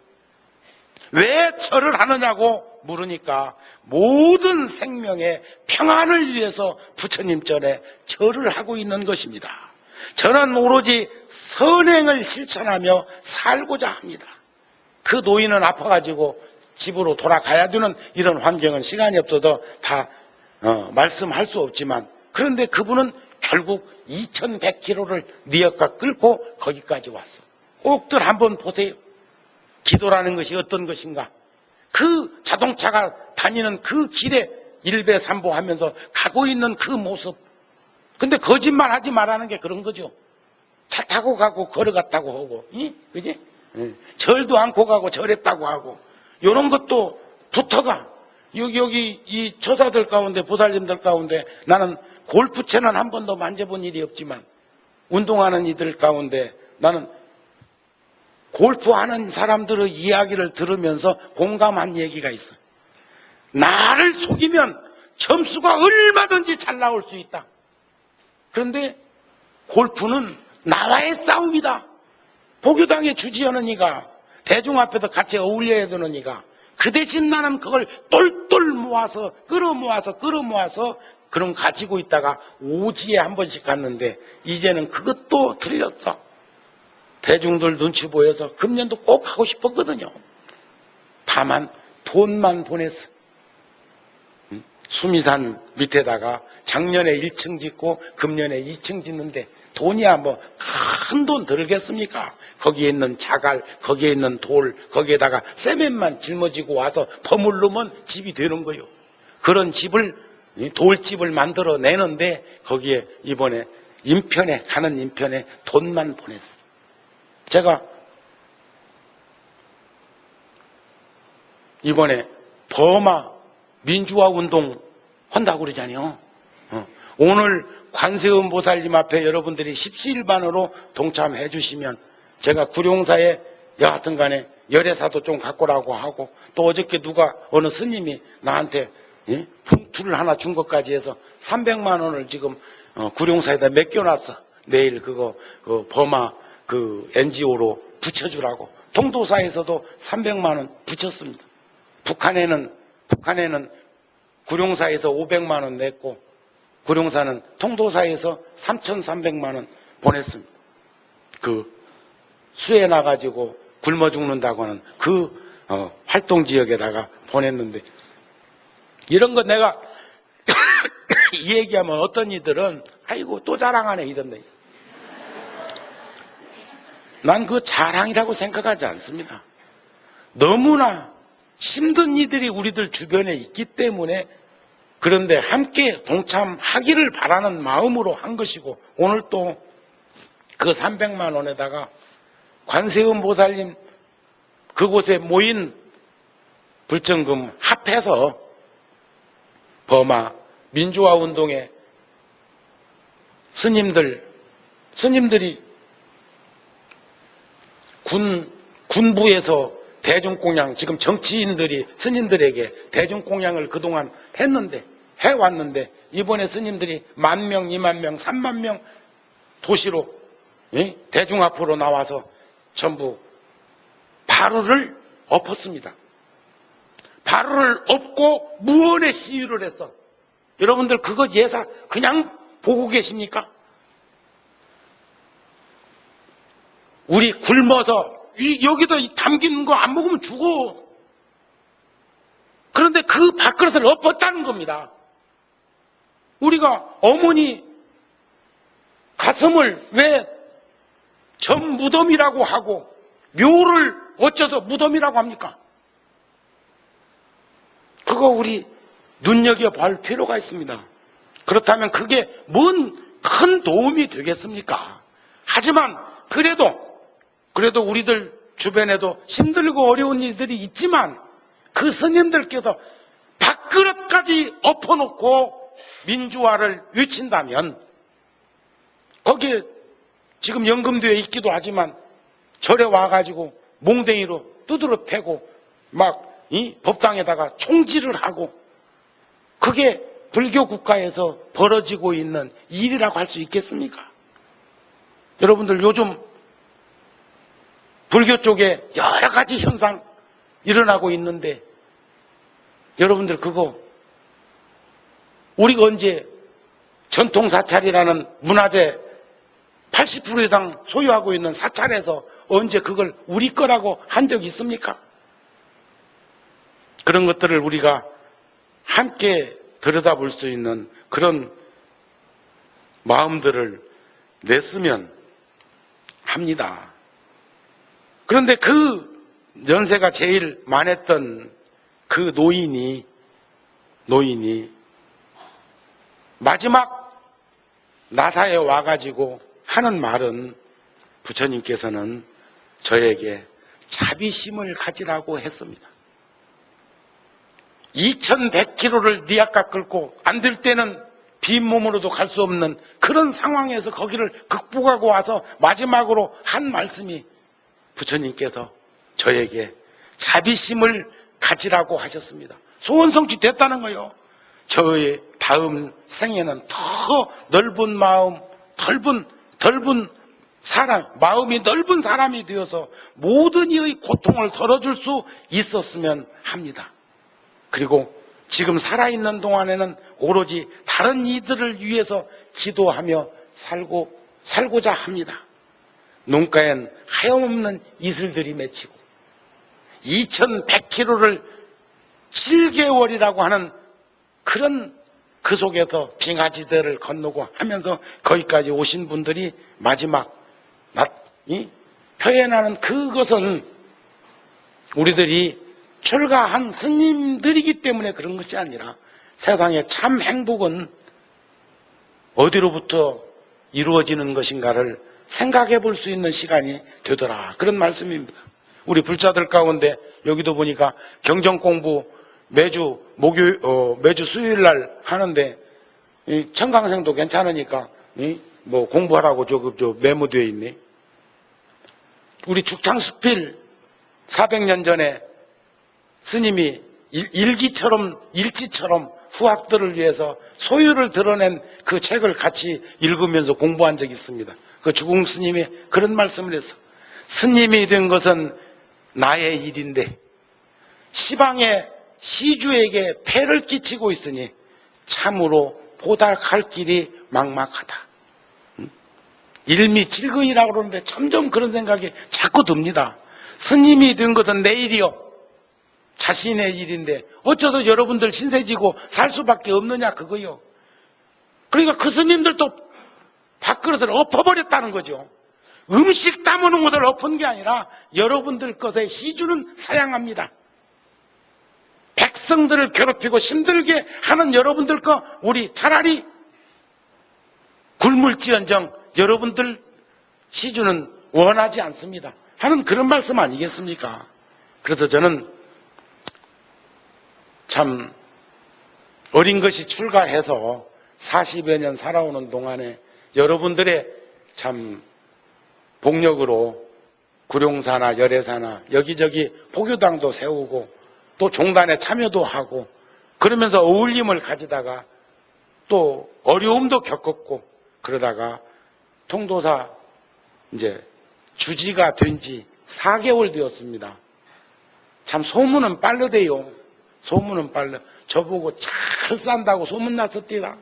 왜 절을 하느냐고 물으니까 모든 생명의 평안을 위해서 부처님 전에 절을 하고 있는 것입니다. 저는 오로지 선행을 실천하며 살고자 합니다. 그 노인은 아파가지고 집으로 돌아가야 되는 이런 환경은 시간이 없어서 다 말씀할 수 없지만, 그런데 그분은 결국 2100km를 니어가 끌고 거기까지 왔어. 꼭들 한번 보세요. 기도라는 것이 어떤 것인가. 그 자동차가 다니는 그 길에 일배삼보하면서 가고 있는 그 모습. 근데 거짓말 하지 말라는 게 그런 거죠. 차 타고 가고 걸어갔다고 하고, 그지? 절도 않고 가고 절했다고 하고, 이런 것도 붙어가. 여기 이 처사들 가운데, 보살님들 가운데 나는 골프채는 한 번도 만져본 일이 없지만, 운동하는 이들 가운데 나는 골프하는 사람들의 이야기를 들으면서 공감한 얘기가 있어요. 나를 속이면 점수가 얼마든지 잘 나올 수 있다. 그런데 골프는 나와의 싸움이다. 보교당에 주지하는 이가, 대중 앞에서 같이 어울려야 되는 이가, 그 대신 나는 그걸 똘똘 모아서 끌어모아서 그런 가지고 있다가 오지에 한 번씩 갔는데 이제는 그것도 틀렸어. 대중들 눈치 보여서 금년도 꼭 하고 싶었거든요. 다만 돈만 보냈어. 수미산 밑에다가 작년에 1층 짓고 금년에 2층 짓는데 돈이야 뭐 큰 돈 들겠습니까? 거기에 있는 자갈, 거기에 있는 돌, 거기에다가 세면만 짊어지고 와서 버무르면 집이 되는 거요. 그런 집을, 돌집을 만들어 내는데 거기에 이번에 가는 인편에 돈만 보냈어요. 제가 이번에 버마 민주화 운동 한다고 그러잖아요. 오늘 관세음 보살님 앞에 여러분들이 십시일반으로 동참해 주시면 제가 구룡사에 여하튼 간에 열애사도 좀 갖고라고 하고, 또 어저께 어느 스님이 나한테 봉투를 하나 준 것까지 해서 300만 원을 지금 구룡사에다 맡겨놨어. 내일 그거 버마 NGO로 붙여주라고. 통도사에서도 300만 원 붙였습니다. 북한에는 구룡사에서 500만 원 냈고 구룡사는 통도사에서 3,300만 원 보냈습니다. 수해 나가지고 굶어 죽는다고 하는 활동 지역에다가 보냈는데, 이런 거 내가 이 얘기하면 어떤 이들은 아이고 또 자랑하네 이런데, 난 그 자랑이라고 생각하지 않습니다. 너무나 힘든 이들이 우리들 주변에 있기 때문에, 그런데 함께 동참하기를 바라는 마음으로 한 것이고, 오늘 또 그 300만 원에다가 관세음 보살님 그곳에 모인 불정금 합해서 버마 민주화 운동에 스님들이 군부에서 대중공양, 지금 정치인들이 스님들에게 대중공양을 그동안 해왔는데, 이번에 스님들이 10,000명, 20,000명, 30,000명 도시로 대중 앞으로 나와서 전부 바로를 엎었습니다. 바로를 엎고 무언의 시위를 했어. 여러분들 그거 예사 그냥 보고 계십니까? 우리 굶어서 여기다 담긴 거 안 먹으면 죽어. 그런데 그 밥그릇을 엎었다는 겁니다. 우리가 어머니 가슴을 왜 전 무덤이라고 하고 묘를 어째서 무덤이라고 합니까? 그거 우리 눈여겨볼 필요가 있습니다. 그렇다면 그게 뭔 큰 도움이 되겠습니까? 하지만 그래도 우리들 주변에도 힘들고 어려운 일들이 있지만, 그 스님들께서 밥그릇까지 엎어놓고 민주화를 외친다면, 거기에 지금 연금도에 있기도 하지만 절에 와가지고 몽댕이로 두드러 패고 막 법당에다가 총질을 하고, 그게 불교 국가에서 벌어지고 있는 일이라고 할 수 있겠습니까? 여러분들 요즘 불교 쪽에 여러 가지 현상 일어나고 있는데, 여러분들 그거 우리가 언제 전통사찰이라는 문화재 80% 이상 소유하고 있는 사찰에서 언제 그걸 우리 거라고 한 적이 있습니까? 그런 것들을 우리가 함께 들여다볼 수 있는 그런 마음들을 냈으면 합니다. 그런데 그 연세가 제일 많았던 그 노인이 마지막 나사에 와가지고 하는 말은, 부처님께서는 저에게 자비심을 가지라고 했습니다. 2100km를 니아까 끌고 안 될 때는 빈몸으로도 갈 수 없는 그런 상황에서 거기를 극복하고 와서 마지막으로 한 말씀이, 부처님께서 저에게 자비심을 가지라고 하셨습니다. 소원 성취 됐다는 거예요. 저의 다음 생에는 더 넓은 마음, 넓은 사람, 마음이 넓은 사람이 되어서 모든 이의 고통을 덜어줄 수 있었으면 합니다. 그리고 지금 살아있는 동안에는 오로지 다른 이들을 위해서 기도하며 살고자 합니다. 눈가엔 하염없는 이슬들이 맺히고 2100km를 7개월이라고 하는 그 속에서 빙하지대를 건너고 하면서 거기까지 오신 분들이 마지막 표현하는 그것은 우리들이 출가한 스님들이기 때문에 그런 것이 아니라, 세상의 참 행복은 어디로부터 이루어지는 것인가를 생각해 볼 수 있는 시간이 되더라, 그런 말씀입니다. 우리 불자들 가운데 여기도 보니까 경전 공부 매주 수요일 날 하는데, 청강생도 괜찮으니까 뭐 공부하라고 저 메모되어 있네. 우리 죽창스필 400년 전에 스님이 일지처럼 후학들을 위해서 소유를 드러낸 그 책을 같이 읽으면서 공부한 적이 있습니다. 그 주공 스님이 그런 말씀을 해서 스님이 된 것은 나의 일인데 시방의 시주에게 폐를 끼치고 있으니 참으로 보답할 길이 막막하다. 일미질근이라고 그러는데 점점 그런 생각이 자꾸 듭니다. 스님이 된 것은 내 일이요. 자신의 일인데 어쩌서 여러분들 신세지고 살 수밖에 없느냐 그거요. 그러니까 그 스님들도 밥그릇을 엎어버렸다는 거죠. 음식 담으는 것을 엎은 게 아니라 여러분들 것에 시주는 사양합니다. 백성들을 괴롭히고 힘들게 하는 여러분들 거 우리 차라리 굶을지언정 여러분들 시주는 원하지 않습니다 하는 그런 말씀 아니겠습니까? 그래서 저는 참 어린 것이 출가해서 40여 년 살아오는 동안에 여러분들의 참 복력으로 구룡사나 열애사나 여기저기 포교당도 세우고 또 종단에 참여도 하고 그러면서 어울림을 가지다가 또 어려움도 겪었고 그러다가 통도사 이제 주지가 된 지 4개월 되었습니다. 참 소문은 빠르대요. 소문은 빨라. 저보고 잘 산다고 소문났었디라.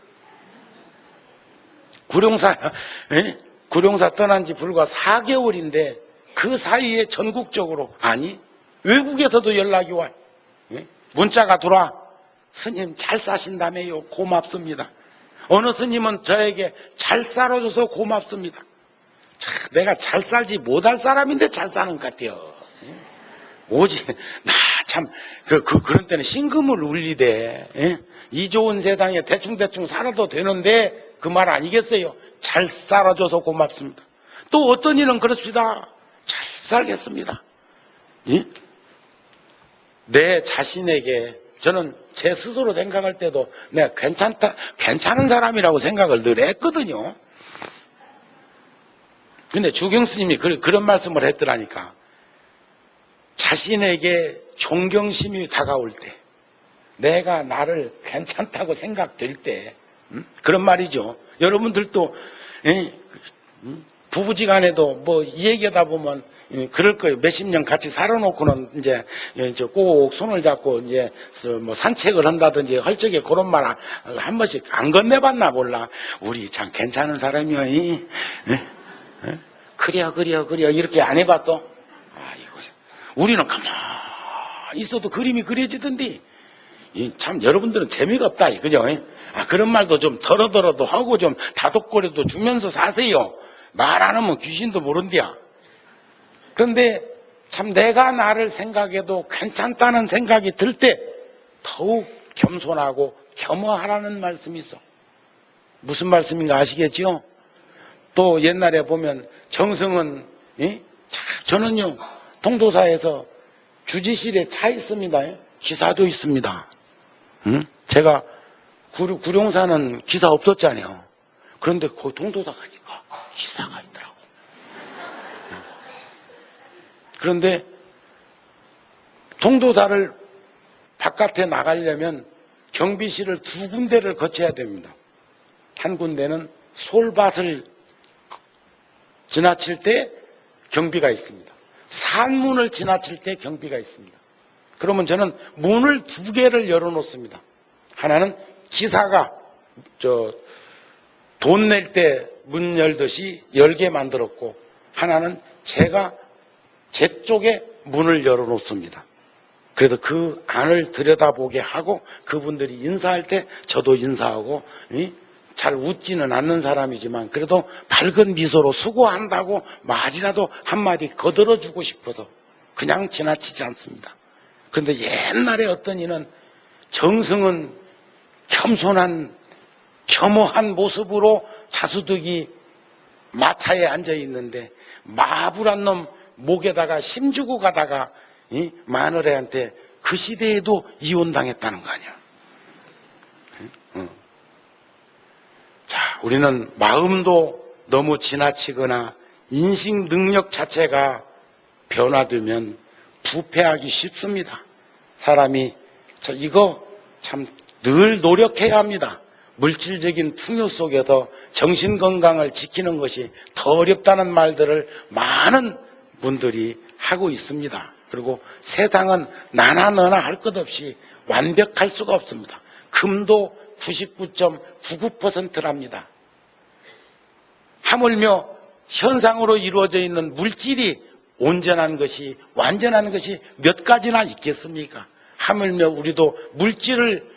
구룡사 떠난 지 불과 4개월인데 그 사이에 전국적으로 아니 외국에서도 연락이 와. 문자가 들어와. 스님 잘 사신다며요. 고맙습니다. 어느 스님은 저에게 잘 살아줘서 고맙습니다. 참, 내가 잘 살지 못할 사람인데 잘 사는 것 같아요. 오지 나 참 그런 때는 신금을 울리대. 이 좋은 세상에 대충대충 살아도 되는데 그 말 아니겠어요? 잘 살아줘서 고맙습니다. 또 어떤 이는 그렇습니다. 잘 살겠습니다. 내 자신에게 저는 제 스스로 생각할 때도 내가 괜찮은 사람이라고 생각을 늘 했거든요. 근데 주경 스님이 그런 말씀을 했더라니까. 자신에게 존경심이 다가올 때, 내가 나를 괜찮다고 생각될 때, 그런 말이죠. 여러분들도 부부지간에도 뭐 이 얘기하다 보면 그럴 거예요. 몇십 년 같이 살아놓고는 이제 꼭 손을 잡고 이제 뭐 산책을 한다든지 할 적에 그런 말 한 번씩 안 건네봤나 몰라. 우리 참 괜찮은 사람이야. 그려 이렇게 안 해봤어. 우리는 가만히 있어도 그림이 그려지던데 참 여러분들은 재미가 없다 그죠? 그런 말도 좀 덜어덜어도 하고 좀 다독거려도 주면서 사세요. 말 안 하면 귀신도 모른디야. 그런데 참 내가 나를 생각해도 괜찮다는 생각이 들 때 더욱 겸손하고 겸허하라는 말씀이 있어. 무슨 말씀인가 아시겠죠? 또 옛날에 보면 정승은 저는요 통도사에서 주지실에 차 있습니다. 기사도 있습니다. 제가 구룡사는 기사 없었잖아요. 그런데 그 통도사 가니까 기사가 있더라고. 그런데 통도사를 바깥에 나가려면 경비실을 2군데를 거쳐야 됩니다. 한 군데는 솔밭을 지나칠 때 경비가 있습니다. 산문을 지나칠 때 경비가 있습니다. 그러면 저는 문을 2개를 열어놓습니다. 하나는 기사가 돈 낼 때 문 열듯이 열게 만들었고 하나는 제가 제 쪽에 문을 열어놓습니다. 그래서 그 안을 들여다보게 하고 그분들이 인사할 때 저도 인사하고 잘 웃지는 않는 사람이지만 그래도 밝은 미소로 수고한다고 말이라도 한마디 거들어주고 싶어서 그냥 지나치지 않습니다. 그런데 옛날에 어떤 이는 정승은 겸손한 겸허한 모습으로 자수득이 마차에 앉아 있는데 마불한 놈 목에다가 힘주고 가다가 마누라한테 그 시대에도 이혼당했다는 거 아니야. 자, 우리는 마음도 너무 지나치거나 인식 능력 자체가 변화되면 부패하기 쉽습니다. 사람이 이거 참 늘 노력해야 합니다. 물질적인 풍요 속에서 정신건강을 지키는 것이 더 어렵다는 말들을 많은 분들이 하고 있습니다. 그리고 세상은 나나 너나 할 것 없이 완벽할 수가 없습니다. 금도 99.99%랍니다. 하물며 현상으로 이루어져 있는 물질이 온전한 것이, 완전한 것이 몇 가지나 있겠습니까? 하물며 우리도 물질을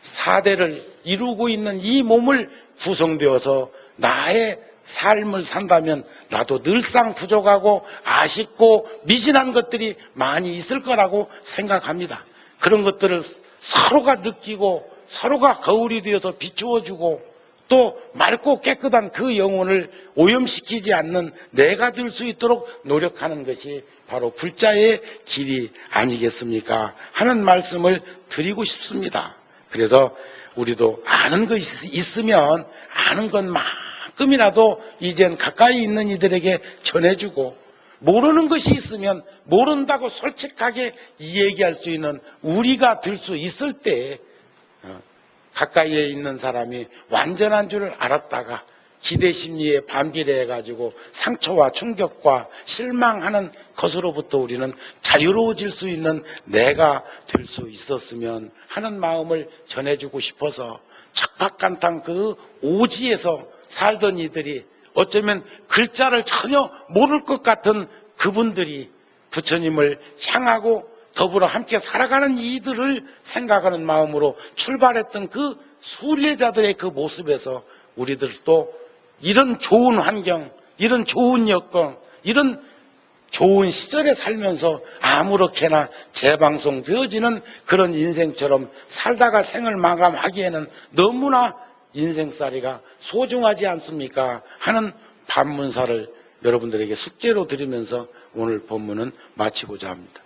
4대를 이루고 있는 이 몸을 구성되어서 나의 삶을 산다면 나도 늘상 부족하고 아쉽고 미진한 것들이 많이 있을 거라고 생각합니다. 그런 것들을 서로가 느끼고 서로가 거울이 되어서 비추어주고 또 맑고 깨끗한 그 영혼을 오염시키지 않는 내가 될 수 있도록 노력하는 것이 바로 불자의 길이 아니겠습니까? 하는 말씀을 드리고 싶습니다. 그래서 우리도 아는 것이 있으면 아는 것만큼이라도 이젠 가까이 있는 이들에게 전해주고, 모르는 것이 있으면 모른다고 솔직하게 이야기할 수 있는 우리가 될 수 있을 때 가까이에 있는 사람이 완전한 줄 알았다가 기대심리에 반비례해가지고 상처와 충격과 실망하는 것으로부터 우리는 자유로워질 수 있는 내가 될 수 있었으면 하는 마음을 전해주고 싶어서 척박간탕 그 오지에서 살던 이들이 어쩌면 글자를 전혀 모를 것 같은 그분들이 부처님을 향하고 더불어 함께 살아가는 이들을 생각하는 마음으로 출발했던 그 순례자들의 그 모습에서 우리들도 이런 좋은 환경, 이런 좋은 여건, 이런 좋은 시절에 살면서 아무렇게나 재방송되어지는 그런 인생처럼 살다가 생을 마감하기에는 너무나 인생살이가 소중하지 않습니까? 하는 반문사를 여러분들에게 숙제로 드리면서 오늘 본문은 마치고자 합니다.